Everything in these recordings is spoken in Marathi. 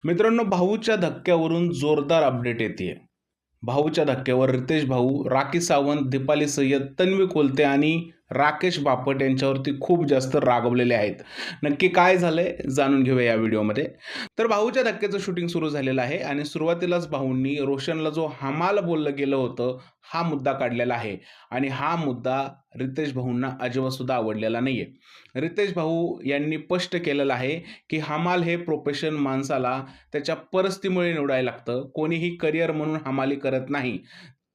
मित्रांनो, भाऊच्या धक्क्यावरून जोरदार अपडेट येतेय. भाऊच्या धक्क्यावर रितेश भाऊ, राखी सावंत, दीपाली सय्यद, तन्वी कोलते आणि राकेश बापट यांच्यावरती खूप जास्त रागवलेले आहेत. नक्की काय झालंय जाणून घेऊया या व्हिडिओमध्ये. तर भाऊच्या धक्क्याचं शूटिंग सुरू झालेलं आहे आणि सुरुवातीलाच भाऊंनी रोशनला जो हमाल बोललं गेलं होतं, हा मुद्दा काढलेला आहे आणि हा मुद्दा रितेश भाऊंना अजिबात सुद्धा आवडलेला नाहीये. रितेश भाऊ यांनी स्पष्ट केलेलं आहे, की हमाल हे प्रोफेशन माणसाला त्याच्या परिस्थितीमुळे निवडायला लागतं. कोणीही करिअर म्हणून हमाली करत नाही.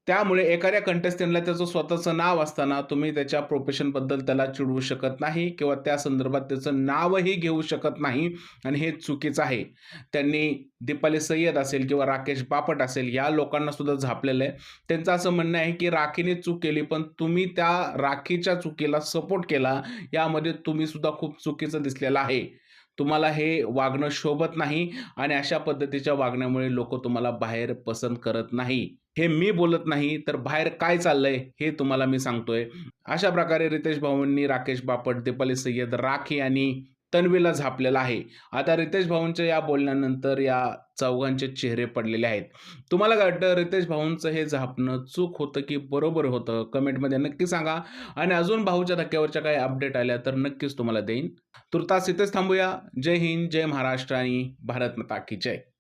त्यामुळे एखाद्या कंटेस्टंटला त्याचं स्वतःचं नाव असताना तुम्ही त्याच्या प्रोफेशनबद्दल त्याला चिडवू शकत नाही किंवा त्या संदर्भात त्याचं नावही घेऊ शकत नाही आणि हे चुकीचं आहे. त्यांनी दीपाली सय्यद असेल किंवा राकेश बापट असेल या लोकांना सुद्धा झापलेलं आहे. त्यांचं असं म्हणणं आहे, की राखीने चूक केली, पण तुम्ही त्या राखीच्या चुकीला सपोर्ट केला. यामध्ये तुम्ही सुद्धा खूप चुकीचं दिसलेलं आहे. तुम्हाला हे वागणं शोभत नाही आणि अशा पद्धतीच्या वागण्यामुळे लोकं तुम्हाला बाहेर पसंत करत नाही. हे मी बोलत नाही, तर बाहेर काय चाललंय हे तुम्हाला मी सांगतोय. अशा प्रकारे रितेश भाऊंनी राकेश बापट, दीपाली सय्यद, राखी आणि तन्वीला झापलेलं आहे. आता रितेश भाऊंच्या या बोलण्यानंतर या चौघांचे चेहरे पडलेले आहेत. तुम्हाला काय वाटतं, रितेश भाऊंचं हे झापणं चूक होतं की बरोबर होतं? कमेंटमध्ये नक्की सांगा आणि अजून भाऊच्या धक्क्यावरच्या काही अपडेट आल्या तर नक्कीच तुम्हाला देईन. तूर्तास इथेच थांबूया. जय हिंद, जय महाराष्ट्र आणि भारत माता की जय.